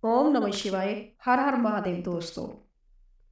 ओम नमः शिवाय। हर हर महादेव दोस्तों।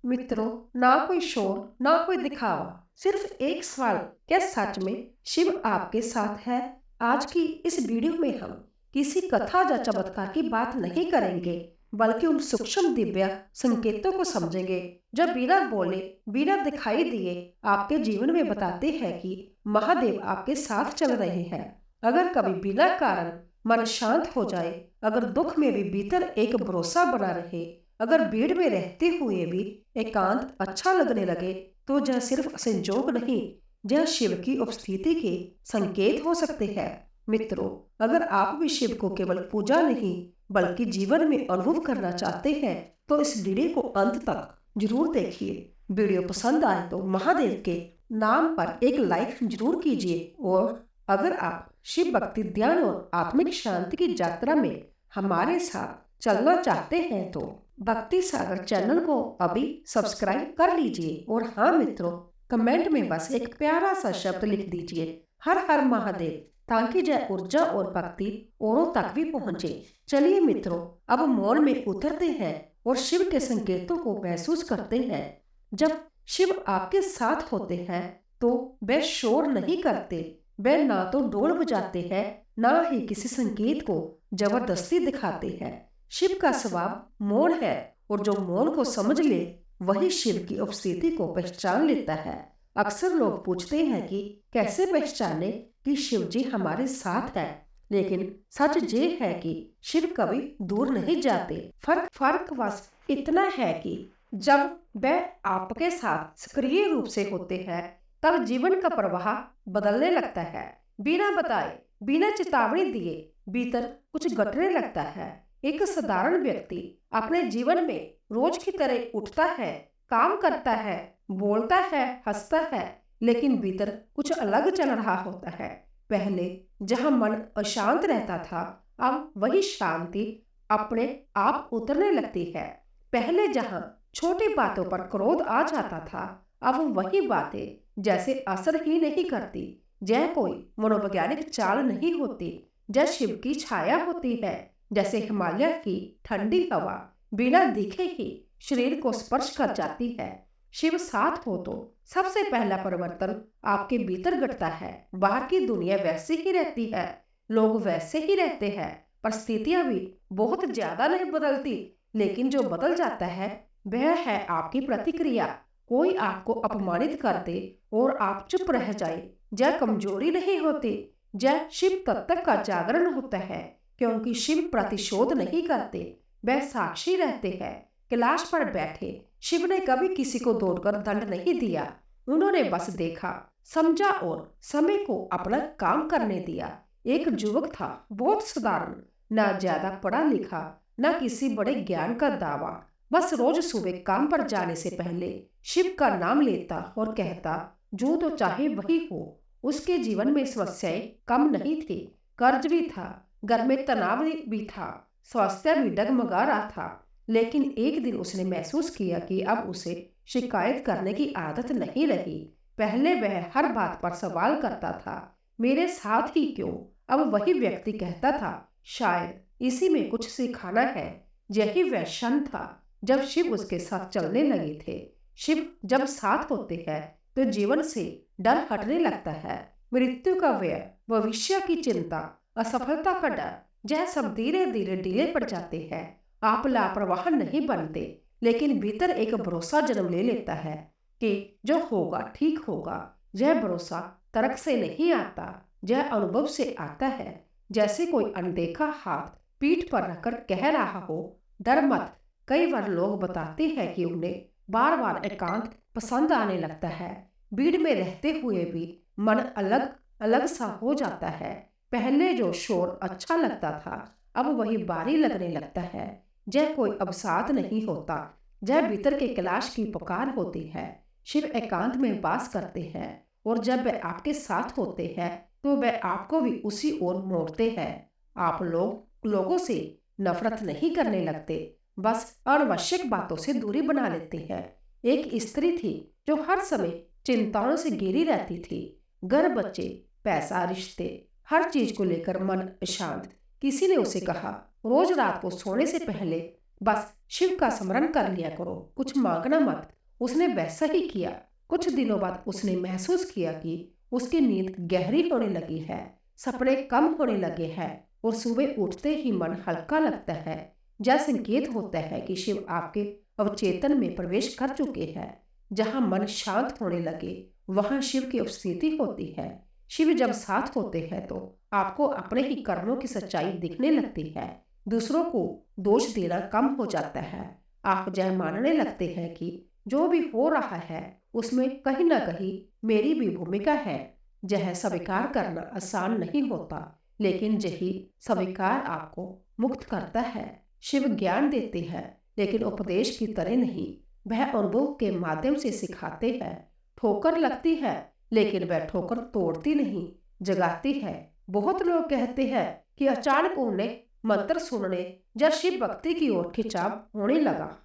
मित्रों, ना कोई शोर ना कोई दिखावा, सिर्फ एक सवाल, क्या सच में शिव आपके साथ है? आज की इस वीडियो में हम किसी कथा या चमत्कार की बात नहीं करेंगे, बल्कि उन सूक्ष्म दिव्य संकेतों को समझेंगे जो बिना बोले बिना दिखाई दिए आपके जीवन में बताते हैं कि महादेव आपके साथ चल रहे हैं। अगर कभी बिना कारण मन शांत हो जाए, अगर दुख में भी भीतर एक भरोसा बना रहे, अगर भीड़ में रहते हुए भी एकांत अच्छा लगने लगे, तो यह सिर्फ संजोग नहीं, यह शिव की उपस्थिति के संकेत हो सकते हैं। मित्रों, अगर आप भी शिव को केवल पूजा नहीं बल्कि जीवन में अनुभव करना चाहते हैं, तो इस वीडियो को अंत तक जरूर देखिए। वीडियो पसंद आए तो महादेव के नाम पर एक लाइक जरूर कीजिए, और अगर आप शिव भक्ति, ध्यान और आत्मिक शांति की यात्रा में हमारे साथ चलना चाहते हैं तो भक्ति सागर चैनल को अभी सब्सक्राइब कर लीजिए। और हाँ मित्रों, कमेंट में बस एक प्यारा सा शब्द लिख दीजिए, हर हर महादेव, ताकि यह ऊर्जा और भक्ति औरों तक भी पहुंचे। चलिए मित्रों, अब मौन में उतरते हैं और शिव के संकेतों को महसूस करते हैं। जब शिव आपके साथ होते हैं तो वे शोर नहीं करते, वे ना तो ढोल बजाते हैं, ना ही किसी संकेत को जबरदस्ती दिखाते हैं। शिव का स्वभाव मौन है, और जो मौन को समझ ले वही शिव की उपस्थिति को पहचान लेता है। अक्सर लोग पूछते हैं कि कैसे पहचाने कि शिव जी हमारे साथ है, लेकिन सच ये है कि शिव कभी दूर नहीं जाते। फर्क बस इतना है कि जब वह आपके साथ सक्रिय रूप से होते हैं, तब जीवन का प्रवाह बदलने लगता है। बिना बताए, बिना चेतावनी दिए भीतर कुछ घटने लगता है। एक साधारण व्यक्ति अपने जीवन में रोज की तरह उठता है, काम करता है, बोलता है, हंसता है, लेकिन भीतर कुछ अलग चल रहा होता है। पहले जहां मन अशांत रहता था, अब वही शांति अपने आप उतरने लगती है। पहले जहां छोटी बातों पर क्रोध आ जाता था, अब वही बातें जैसे असर ही नहीं करती। यह कोई मनोवैज्ञानिक चाल नहीं होती, यह शिव की छाया होती है। जैसे हिमालय की ठंडी हवा बिना दिखे ही शरीर को स्पर्श कर जाती है। शिव साथ हो तो सबसे पहला परिवर्तन आपके भीतर घटता है। बाहर की दुनिया वैसी ही रहती है, लोग वैसे ही रहते हैं, परिस्थितियां भी बहुत ज्यादा नहीं बदलती, लेकिन जो बदल जाता है वह है आपकी प्रतिक्रिया। कोई आपको अपमानित कर दे और आप चुप रह जाए, यह कमजोरी नहीं होती, यह शिव तत्व का जागरण होता है। क्योंकि शिव प्रतिशोध नहीं करते, वह साक्षी रहते हैं। कैलाश पर बैठे शिव ने कभी किसी को दौड़कर दंड नहीं दिया, उन्होंने बस देखा, समझा और समय को अपना काम करने दिया। एक युवक था, बहुत साधारण, ना ज्यादा पढ़ा लिखा, ना किसी बड़े ज्ञान का दावा, बस रोज सुबह काम पर जाने से पहले शिव का नाम लेता और कहता, जो तो चाहे वही हो। उसके जीवन में समस्याएं कम नहीं थी, कर्ज भी था, घर में तनाव भी था, स्वास्थ्य भी डगमगा रहा था। लेकिन एक दिन उसने महसूस किया कि अब उसे शिकायत करने की आदत नहीं रही। पहले वह हर बात पर सवाल करता था, मेरे साथ ही क्यों? अब वही व्यक्ति कहता था, शायद इसी में कुछ सिखाना है। यही वह क्षण था जब शिव उसके साथ चलने लगे थे। शिव जब साथ होते हैं तो जीवन से डर हटने लगता है। मृत्यु का भय, भविष्य की चिंता, असफलता का डर, यह सब धीरे धीरे ढीले पड़ जाते हैं। आप लापरवाह नहीं बनते, लेकिन भीतर एक भरोसा जन्म ले लेता है कि जो होगा ठीक होगा। यह भरोसा तर्क से नहीं आता, यह अनुभव से आता है। जैसे कोई अनदेखा हाथ पीठ पर रखकर कह रहा हो, डर मत। कई बार लोग बताते हैं कि उन्हें बार बार एकांत पसंद आने लगता है। भीड़ में रहते हुए भी मन अलग अलग सा हो जाता है। पहले जो शोर अच्छा लगता था, अब वही भारी लगने लगता है। यह कोई अवसाद नहीं होता, यह भीतर के कैलाश की पुकार होती है। शिव एकांत में वास करते हैं, और जब वे आपके साथ होते हैं तो वे आपको भी उसी ओर मोड़ते हैं। आप लोगों से नफरत नहीं करने लगते, बस अनावश्यक बातों से दूरी बना लेते हैं। एक स्त्री थी जो हर समय चिंताओं से घिरी रहती थी, घर, बच्चे, पैसा, रिश्ते, हर चीज को लेकर मन अशांत। किसी ने उसे कहा, रोज रात को सोने से पहले बस शिव का स्मरण कर लिया करो, कुछ मांगना मत। उसने वैसा ही किया। कुछ दिनों बाद उसने महसूस किया कि उसकी नींद गहरी होने लगी है, सपने कम होने लगे हैं और सुबह उठते ही मन हल्का लगता है। यह संकेत होता है कि शिव आपके अवचेतन में प्रवेश कर चुके हैं। जहां मन शांत होने लगे वहां शिव की उपस्थिति होती है। शिव जब साथ होते हैं तो आपको अपने ही कर्मों की सच्चाई दिखने लगती है। दूसरों को दोष देना कम हो जाता है। आप यह मानने लगते हैं कि जो भी हो रहा है उसमें कहीं ना कहीं मेरी भी भूमिका है। यह स्वीकार करना आसान नहीं होता, लेकिन यही स्वीकार आपको मुक्त करता है। शिव ज्ञान देते हैं, लेकिन उपदेश की तरह नहीं। वह अनुभव के माध्यम से सिखाते हैं। ठोकर लगती है, लेकिन वह ठोकर तोड़ती नहीं, जगाती है। बहुत लोग कहते हैं कि अचानक उन्हें मंत्र सुनने या शिव भक्ति की ओर खिंचाव होने लगा।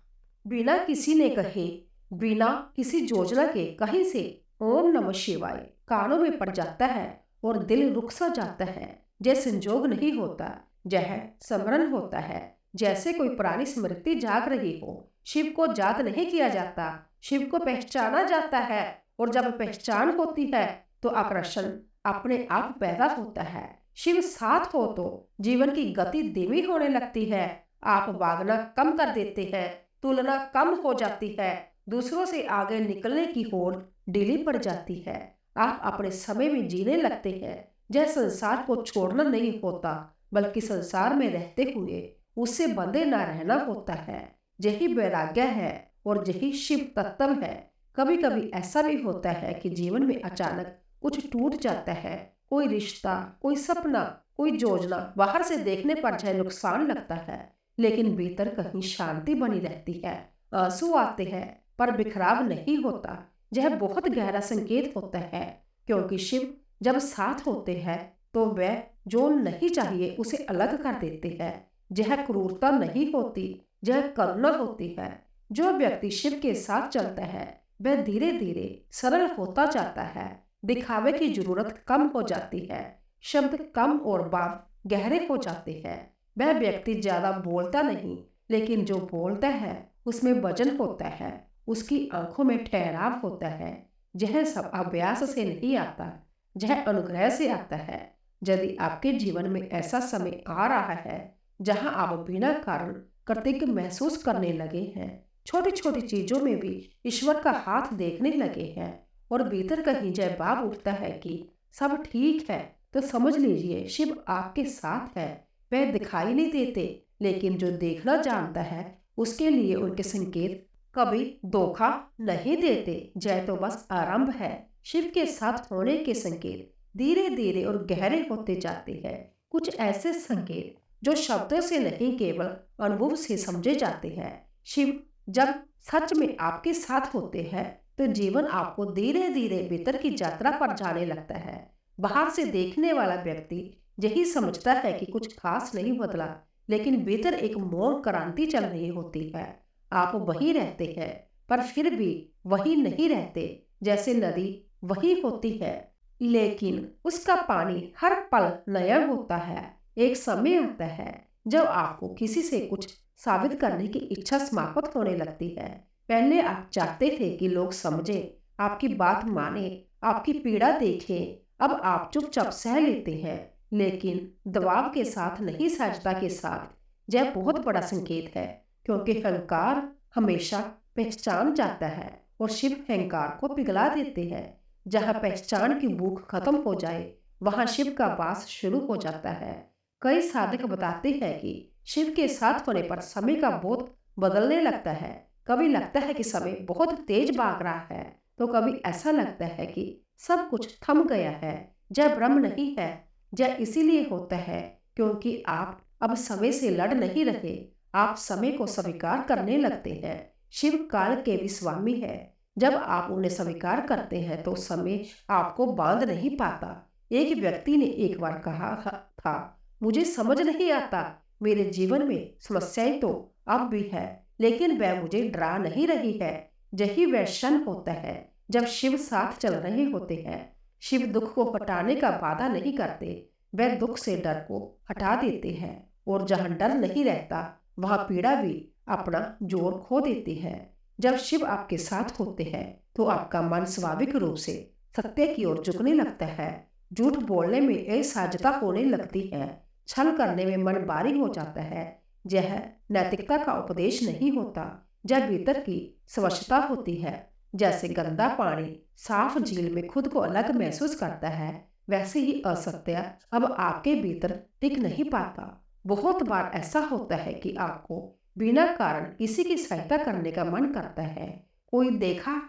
बिना किसी ने कहे, बिना किसी योजना के कहीं से ओम नमः शिवाय कानों में पड़ जाता है और दिल रुक सा जाता है। यह संजोग नहीं होता, यह स्मरण होता है। जैसे कोई पुरानी स्मृति जाग रही हो। शिव को याद नहीं किया जाता, शिव को पहचाना जाता है। और जब पहचान होती है तो आकर्षण अपने आप पैदा होता है। शिव साथ हो तो जीवन की गति धीमी होने लगती है। आप भागना कम कर देते हैं, तुलना कम हो जाती है, दूसरों से आगे निकलने की होड़ ढीली पड़ जाती है। आप अपने समय में जीने लगते हैं। यह संसार को छोड़ना नहीं होता, बल्कि संसार में रहते हुए उससे बंधे न रहना होता है। यही वैराग्य है और यही शिव तत्व है। कभी कभी ऐसा भी होता है कि जीवन में अचानक कुछ टूट जाता है। कोई रिश्ता, कोई सपना, कोई योजना बाहर से देखने पर चाहे नुकसान लगता है, लेकिन भीतर कहीं शांति बनी रहती है। आंसू आते हैं पर बिखराव नहीं होता। यह बहुत गहरा संकेत होता है, क्योंकि शिव जब साथ होते हैं तो वह जो नहीं चाहिए उसे अलग कर देते हैं। यह क्रूरता नहीं होती, यह करुणा होती है। जो व्यक्ति शिव के साथ चलता है वह धीरे धीरे सरल होता जाता है। दिखावे की जरूरत कम हो जाती है, शब्द कम और बात गहरे हो जाते हैं। वह व्यक्ति ज्यादा बोलता नहीं, लेकिन जो बोलता है उसमें वजन होता है, उसकी आंखों में ठहराव होता है। यह सब अभ्यास से नहीं आता, यह अनुग्रह से आता है। यदि आपके जीवन में ऐसा समय आ रहा है जहां आप बिना कारण कृतज्ञ महसूस करने लगे हैं, छोटी छोटी चीजों में भी ईश्वर का हाथ देखने लगे हैं, और भीतर कहीं जय भाव उठता है कि सब ठीक है, तो समझ लीजिए शिव आपके साथ है। वह दिखाई नहीं देते, लेकिन जो देखना जानता है उसके लिए उनके संकेत कभी धोखा नहीं देते। जय तो बस आरंभ है। शिव के साथ होने के संकेत धीरे धीरे और गहरे होते जाते हैं। कुछ ऐसे संकेत जो शब्दों से नहीं, केवल अनुभव से समझे जाते हैं। शिव जब सच में आपके साथ होते हैं तो जीवन आपको धीरे धीरे भीतर की यात्रा पर जाने लगता है। बाहर से देखने वाला व्यक्ति यही समझता है कि कुछ खास नहीं बदला, लेकिन भीतर एक मौन क्रांति चल रही होती है। आप वही रहते हैं, पर फिर भी वही नहीं रहते। जैसे नदी वही होती है, लेकिन उसका पानी हर पल नया होता है। एक समय आता है जब आपको किसी से कुछ साबित करने की इच्छा समाप्त होने लगती है। पहले आप चाहते थे कि लोग समझे, आपकी बात माने, आपकी पीड़ा देखें। अब आप चुपचाप सह लेते हैं, लेकिन दबाव के साथ नहीं, सहजता के साथ। यह बहुत बड़ा संकेत है, क्योंकि अहंकार हमेशा पहचान जाता है और शिव अहंकार को पिघला देते हैं। जहां पहचान की भूख खत्म हो जाए वहां शिव का वास शुरू हो जाता है। कई साधक बताते हैं कि शिव के साथ होने पर समय का बोध बदलने लगता है। कभी लगता है कि समय बहुत तेज भाग रहा है, तो कभी ऐसा लगता है कि सब कुछ थम गया है। यह भ्रम नहीं है, यह इसीलिए होता है क्योंकि आप अब समय से लड़ नहीं रहे, आप समय को स्वीकार करने लगते हैं। शिव काल के भी स्वामी है। जब आप उन्हें स्वीकार करते हैं तो समय आपको बांध नहीं पाता। एक व्यक्ति ने एक बार कहा था, मुझे समझ नहीं आता, मेरे जीवन में समस्याएं तो अब भी है, लेकिन वह मुझे डरा नहीं रही है। यही वह क्षण होता है जब शिव साथ चल रहे होते हैं। शिव दुख को हटाने का वादा नहीं करते, वह दुख से डर को हटा देते हैं। और जहां डर नहीं रहता वहाँ पीड़ा भी अपना जोर खो देती है। जब शिव आपके साथ होते हैं तो आपका मन स्वाभाविक रूप से सत्य की ओर झुकने लगता है। झूठ बोलने में असहजता होने लगती है, छल करने में मन भारी हो जाता है। यह नैतिकता का उपदेश नहीं होता। जब भीतर की स्वच्छता होती है, जैसे गंदा पानी साफ झील में खुद को अलग महसूस करता है, वैसे ही असत्य अब आपके भीतर टिक नहीं पाता। बहुत बार ऐसा होता है कि आपको बिना कारण किसी की सहायता करने का मन करता है। कोई देखा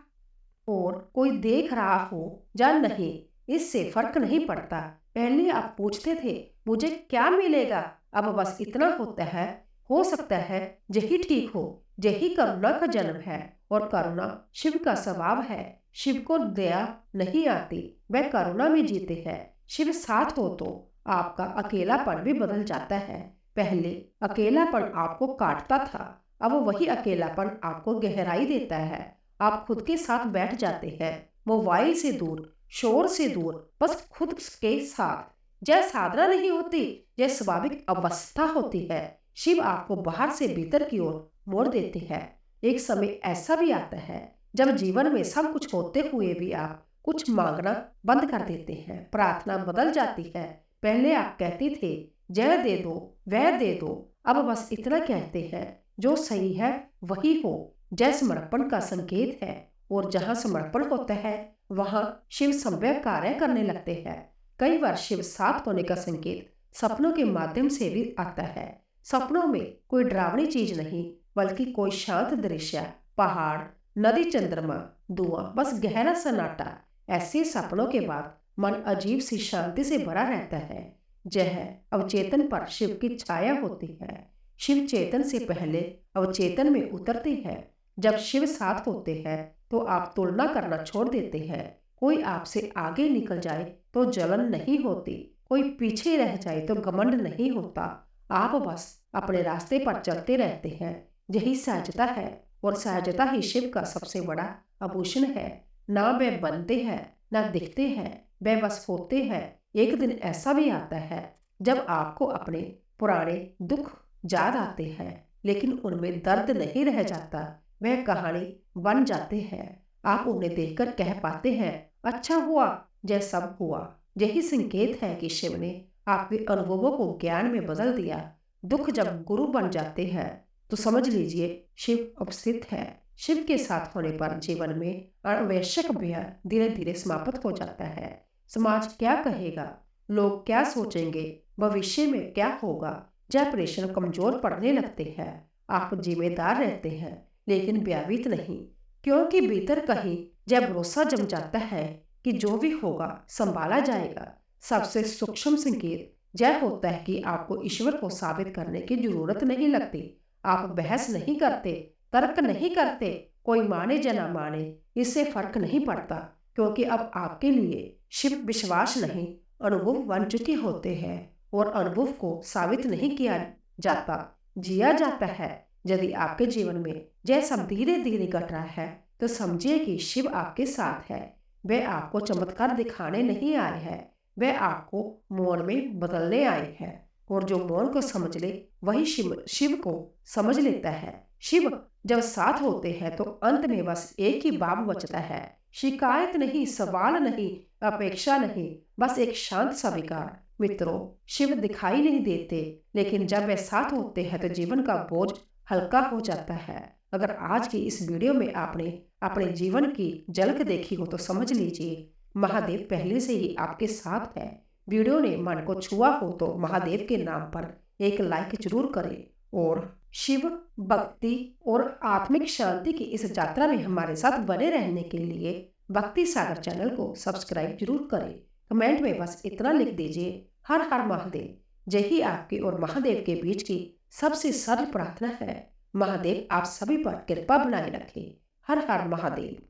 और कोई देख रहा हो या नहीं, इससे फर्क नहीं पड़ता। पहले आप पूछते थे मुझे क्या मिलेगा, अब बस इतना होता है हो सकता है यही ठीक हो। यही करुणा का जन्म है और करुणा शिव का स्वभाव है। शिव को दया नहीं आती, वह करुणा में जीते हैं। शिव साथ हो तो आपका अकेलापन भी बदल जाता है। पहले अकेलापन आपको काटता था, अब वही अकेलापन आपको गहराई देता है। आप खुद के साथ बैठ जाते हैं, मोबाइल से दूर, शोर से दूर, बस खुद के साथ। यह साधना नहीं होती, यह स्वाभाविक अवस्था होती है। शिव आपको बाहर से भीतर की ओर मोड़ देते हैं। एक समय ऐसा भी आता है जब जीवन में सब कुछ होते हुए भी आप कुछ मांगना बंद कर देते हैं। प्रार्थना बदल जाती है। पहले आप कहते थे यह दे दो, वह दे दो, अब बस इतना कहते हैं जो सही है वही हो। जय समर्पण का संकेत है, और जहाँ समर्पण होता है वहाँ शिव संभव कार्य करने लगते हैं। कई बार शिव साथ होने का संकेत सपनों के माध्यम से भी आता है। सपनों में कोई डरावनी चीज नहीं, बल्कि कोई शांत दृश्य, पहाड़, नदी, चंद्रमा, धुआं, बस गहरा सन्नाटा। ऐसे सपनों के बाद मन अजीब सी शांति से भरा रहता है। यह अवचेतन पर शिव की छाया होती है। शिव चेतन से पहले अवचेतन में उतरते हैं। जब शिव साथ होते हैं तो आप तुलना करना छोड़ देते हैं। कोई आपसे आगे निकल जाए तो जलन नहीं होती, कोई पीछे रह जाए तो घमंड नहीं होता। आप बस अपने रास्ते पर चलते रहते हैं। यही सहजता है, और सहजता ही शिव का सबसे बड़ा आभूषण है। ना वे बनते हैं ना दिखते हैं, वे बस होते हैं। एक दिन ऐसा भी आता है जब आपको अपने पुराने दुख याद आते हैं, लेकिन उनमें दर्द नहीं रह जाता, वह कहानी बन जाते हैं। आप उन्हें देखकर कह पाते हैं अच्छा हुआ जय सब हुआ। यही संकेत है कि शिव ने आपके अनुभवों को ज्ञान में बदल दिया। दुख जब गुरु बन जाते हैं तो समझ लीजिए शिव उपस्थित है। शिव के साथ होने पर जीवन में अनावश्यक भय धीरे धीरे समाप्त हो जाता है। समाज क्या कहेगा, लोग क्या सोचेंगे, भविष्य में क्या होगा, जब प्रेशर कमजोर पड़ने लगते हैं। आप जिम्मेदार रहते हैं लेकिन भयभीत नहीं, क्योंकि भीतर कहीं जब भरोसा जम जाता है कि जो भी होगा संभाला जाएगा। सबसे सूक्ष्म संकेत यह होता है कि आपको ईश्वर को साबित करने की जरूरत नहीं लगती। आप बहस नहीं करते, तर्क नहीं करते। कोई माने या ना माने, इससे फर्क नहीं पड़ता, क्योंकि अब आपके लिए शिव विश्वास नहीं अनुभव बन चुके होते हैं, और अनुभव को साबित नहीं किया जाता, जिया जाता है। यदि आपके जीवन में यह सब धीरे धीरे घट रहा है तो समझिए कि शिव आपके साथ है। वे आपको चमत्कार दिखाने नहीं आए हैं, वे आपको मौन में बदलने आए हैं। और जो मौन को समझ ले वही शिव को समझ लेता है। शिव जब साथ होते हैं तो अंत में बस एक ही भाव बचता है, शिकायत नहीं, सवाल नहीं, अपेक्षा नहीं, बस एक शांत स्वीकार। मित्रों, शिव दिखाई नहीं देते, लेकिन जब वे साथ होते हैं तो जीवन का बोझ हल्का हो जाता है। अगर आज की इस वीडियो में आपने अपने जीवन की झलक देखी हो तो समझ लीजिए महादेव पहले से ही आपके साथ है। वीडियो ने मन को छुआ हो तो महादेव के नाम पर एक लाइक जरूर करें, और शिव भक्ति और आत्मिक शांति की इस यात्रा में हमारे साथ बने रहने के लिए भक्ति सागर चैनल को सब्सक्राइब जरूर करें। कमेंट में बस इतना लिख दीजिए हर हर महादेव। यही आपके और महादेव के बीच की सबसे सरल प्रार्थना है। महादेव आप सभी पर कृपा बनाए रखे। हर हर महादेव।